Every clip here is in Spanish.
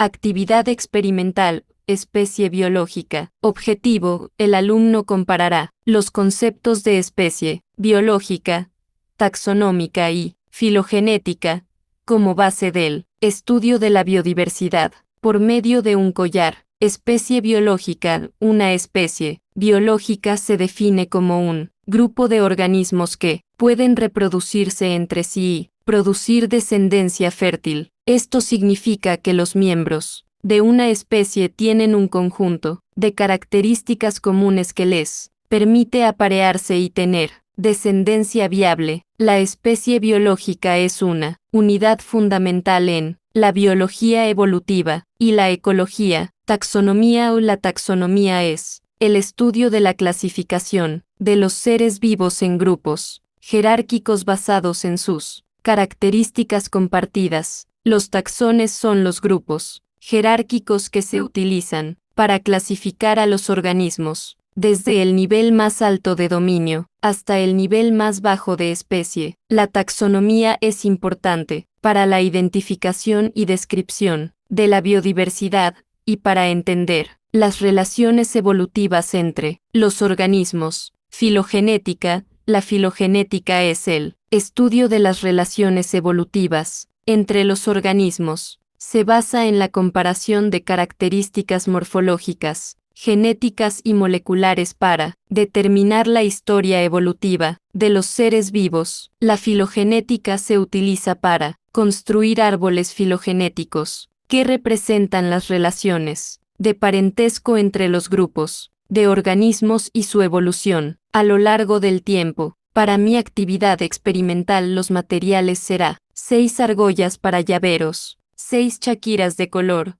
Actividad experimental, especie biológica. Objetivo, el alumno comparará los conceptos de especie, biológica, taxonómica y filogenética, como base del estudio de la biodiversidad, por medio de un collar. Especie biológica. Una especie biológica se define como un grupo de organismos que pueden reproducirse entre sí y producir descendencia fértil. Esto significa que los miembros de una especie tienen un conjunto de características comunes que les permite aparearse y tener descendencia viable. La especie biológica es una unidad fundamental en la biología evolutiva y la ecología. Taxonomía o la taxonomía es el estudio de la clasificación de los seres vivos en grupos jerárquicos basados en sus características compartidas. Los taxones son los grupos jerárquicos que se utilizan para clasificar a los organismos, desde el nivel más alto de dominio hasta el nivel más bajo de especie. La taxonomía es importante para la identificación y descripción de la biodiversidad y para entender las relaciones evolutivas entre los organismos. Filogenética. La filogenética es el estudio de las relaciones evolutivas entre los organismos. Se basa en la comparación de características morfológicas, genéticas y moleculares para determinar la historia evolutiva de los seres vivos. La filogenética se utiliza para construir árboles filogenéticos que representan las relaciones de parentesco entre los grupos de organismos y su evolución a lo largo del tiempo. Para mi actividad experimental los materiales será 6 argollas para llaveros, 6 chaquiras de color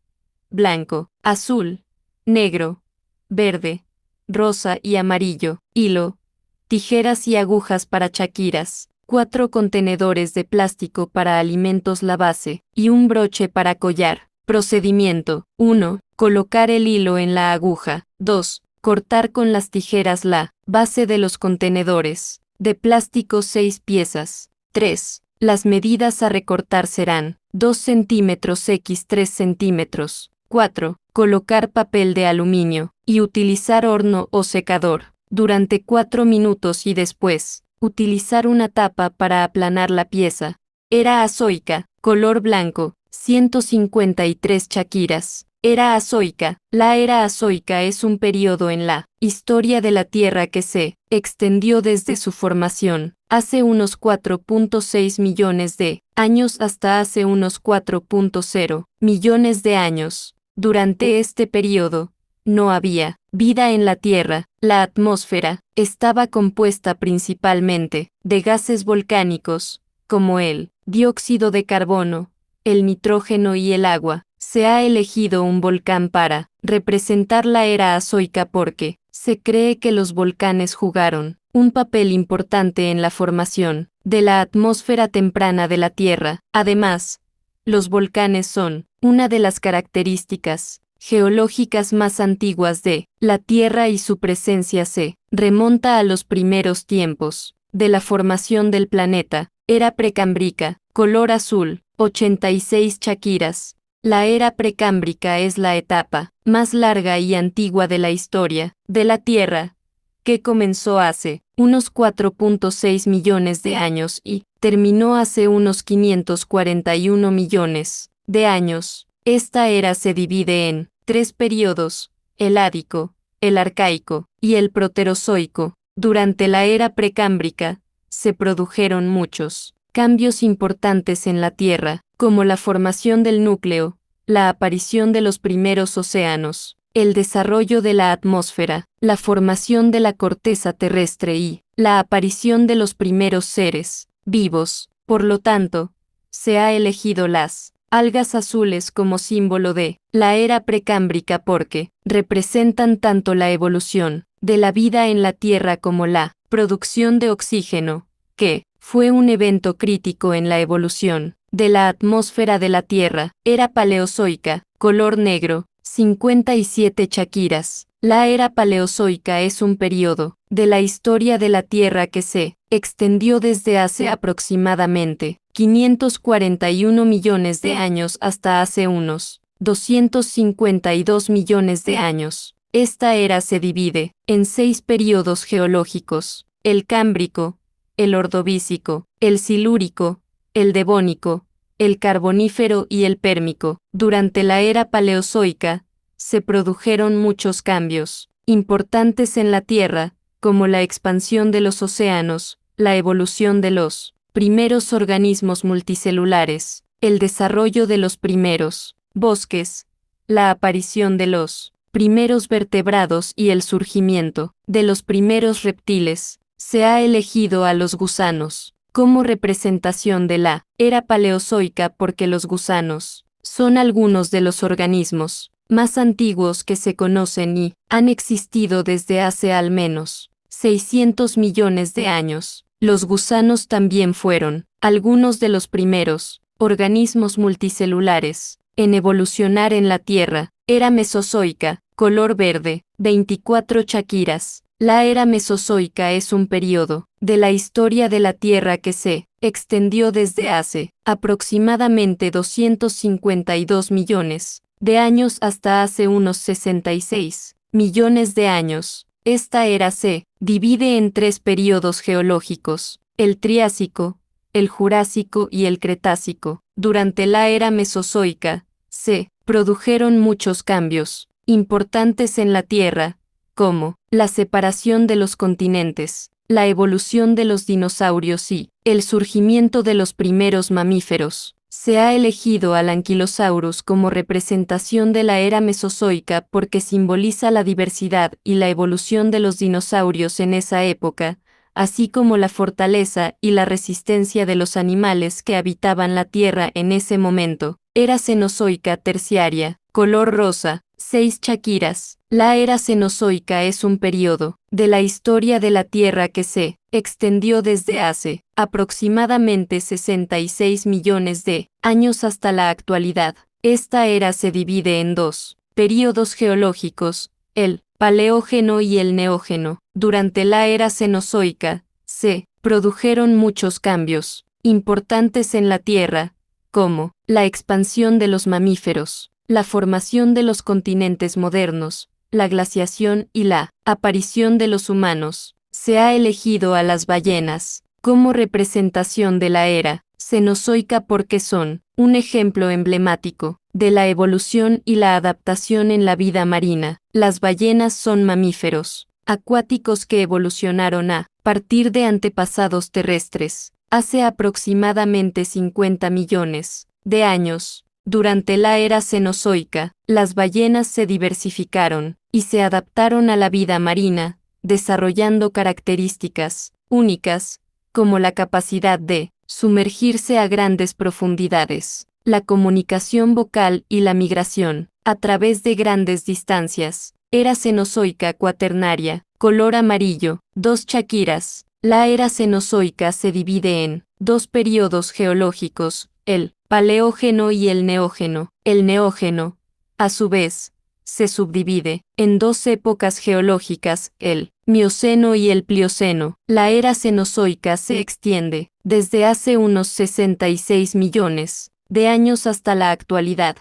blanco, azul, negro, verde, rosa y amarillo, hilo, tijeras y agujas para chaquiras, 4 contenedores de plástico para alimentos, la base y un broche para collar. Procedimiento: 1. Colocar el hilo en la aguja. 2. Cortar con las tijeras la base de los contenedores de plástico, 6 piezas. 3. Las medidas a recortar serán 2 centímetros x 3 centímetros. 4. Colocar papel de aluminio y utilizar horno o secador durante 4 minutos y después utilizar una tapa para aplanar la pieza. Era azoica, color blanco, 153 chaquiras. Era azoica. La era azoica es un periodo en la historia de la Tierra que se extendió desde su formación hace unos 4.6 millones de años hasta hace unos 4.0 millones de años. Durante este periodo, no había vida en la Tierra. La atmósfera estaba compuesta principalmente de gases volcánicos, como el dióxido de carbono, el nitrógeno y el agua. Se ha elegido un volcán para representar la era azoica porque se cree que los volcanes jugaron un papel importante en la formación de la atmósfera temprana de la Tierra. Además, los volcanes son una de las características geológicas más antiguas de la Tierra y su presencia se remonta a los primeros tiempos de la formación del planeta. Era precámbrica, color azul, 86 chaquiras. La era precámbrica es la etapa más larga y antigua de la historia de la Tierra, que comenzó hace unos 4.6 millones de años y terminó hace unos 541 millones de años. Esta era se divide en 3 periodos: el ádico, el arcaico y el proterozoico. Durante la era precámbrica, se produjeron muchos cambios importantes en la Tierra, como la formación del núcleo, la aparición de los primeros océanos, el desarrollo de la atmósfera, la formación de la corteza terrestre y la aparición de los primeros seres vivos. Por lo tanto, se ha elegido las algas azules como símbolo de la era precámbrica porque representan tanto la evolución de la vida en la Tierra como la producción de oxígeno, que fue un evento crítico en la evolución de la atmósfera de la Tierra. Era paleozoica, color negro, 57 chaquiras. La era paleozoica es un periodo de la historia de la Tierra que se extendió desde hace aproximadamente 541 millones de años hasta hace unos 252 millones de años. Esta era se divide en 6 períodos geológicos: el Cámbrico, el Ordovícico, el Silúrico, el Devónico, el Carbonífero y el Pérmico. Durante la era Paleozoica, se produjeron muchos cambios importantes en la Tierra, como la expansión de los océanos, la evolución de los primeros organismos multicelulares, el desarrollo de los primeros bosques, la aparición de los primeros vertebrados y el surgimiento de los primeros reptiles. Se ha elegido a los gusanos como representación de la era paleozoica porque los gusanos son algunos de los organismos más antiguos que se conocen y han existido desde hace al menos 600 millones de años. Los gusanos también fueron algunos de los primeros organismos multicelulares en evolucionar en la Tierra. Era mesozoica, color verde, 24 chaquiras. La era mesozoica es un periodo de la historia de la Tierra que se extendió desde hace aproximadamente 252 millones de años hasta hace unos 66 millones de años. Esta era se divide en 3 períodos geológicos: el Triásico, el Jurásico y el Cretácico. Durante la era mesozoica, se produjeron muchos cambios importantes en la Tierra, como la separación de los continentes, la evolución de los dinosaurios y el surgimiento de los primeros mamíferos. Se ha elegido al Ankylosaurus como representación de la era mesozoica porque simboliza la diversidad y la evolución de los dinosaurios en esa época, así como la fortaleza y la resistencia de los animales que habitaban la Tierra en ese momento. Era Cenozoica terciaria, color rosa, 6 chaquiras. La era Cenozoica es un periodo de la historia de la Tierra que se extendió desde hace aproximadamente 66 millones de años hasta la actualidad. Esta era se divide en 2 períodos geológicos: el Paleógeno y el Neógeno. Durante la era Cenozoica, se produjeron muchos cambios importantes en la Tierra, como la expansión de los mamíferos, la formación de los continentes modernos, la glaciación y la aparición de los humanos. Se ha elegido a las ballenas como representación de la era Cenozoica porque son un ejemplo emblemático de la evolución y la adaptación en la vida marina. Las ballenas son mamíferos acuáticos que evolucionaron a partir de antepasados terrestres hace aproximadamente 50 millones de años. Durante la era Cenozoica, las ballenas se diversificaron y se adaptaron a la vida marina, desarrollando características únicas, como la capacidad de sumergirse a grandes profundidades, la comunicación vocal y la migración a través de grandes distancias. Era Cenozoica cuaternaria, color amarillo, 2 chaquiras. La era Cenozoica se divide en 2 períodos geológicos: el Paleógeno y el Neógeno. El Neógeno, a su vez, se subdivide en 2 épocas geológicas: el Mioceno y el Plioceno. La era Cenozoica se extiende desde hace unos 66 millones de años hasta la actualidad,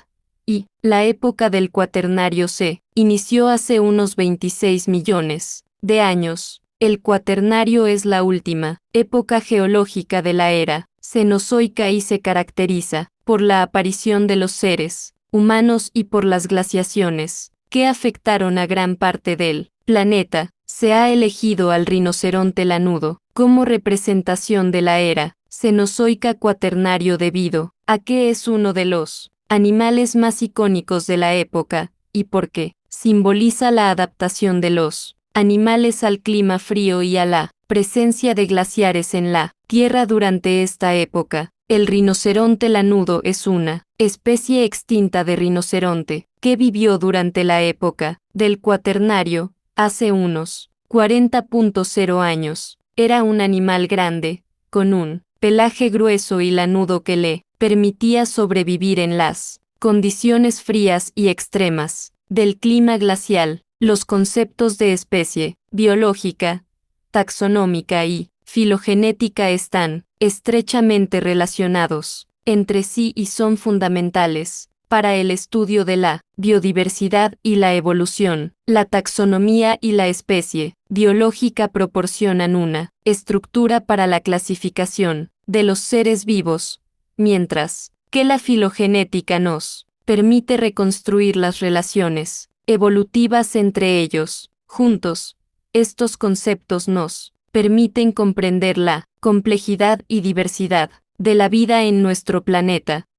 y la época del Cuaternario se inició hace unos 26 millones de años. El Cuaternario es la última época geológica de la era Cenozoica y se caracteriza por la aparición de los seres humanos y por las glaciaciones que afectaron a gran parte del planeta. Se ha elegido al rinoceronte lanudo como representación de la era Cenozoica cuaternario debido a que es uno de los animales más icónicos de la época, y porque simboliza la adaptación de los animales al clima frío y a la presencia de glaciares en la Tierra durante esta época. El rinoceronte lanudo es una especie extinta de rinoceronte que vivió durante la época del Cuaternario, hace unos 40.0 años. Era un animal grande, con un pelaje grueso y lanudo que le permitía sobrevivir en las condiciones frías y extremas del clima glacial. Los conceptos de especie, biológica, taxonómica y filogenética están estrechamente relacionados entre sí y son fundamentales para el estudio de la biodiversidad y la evolución. La taxonomía y la especie biológica proporcionan una estructura para la clasificación de los seres vivos, mientras que la filogenética nos permite reconstruir las relaciones evolutivas entre ellos. Juntos, estos conceptos nos permiten comprender la complejidad y diversidad de la vida en nuestro planeta.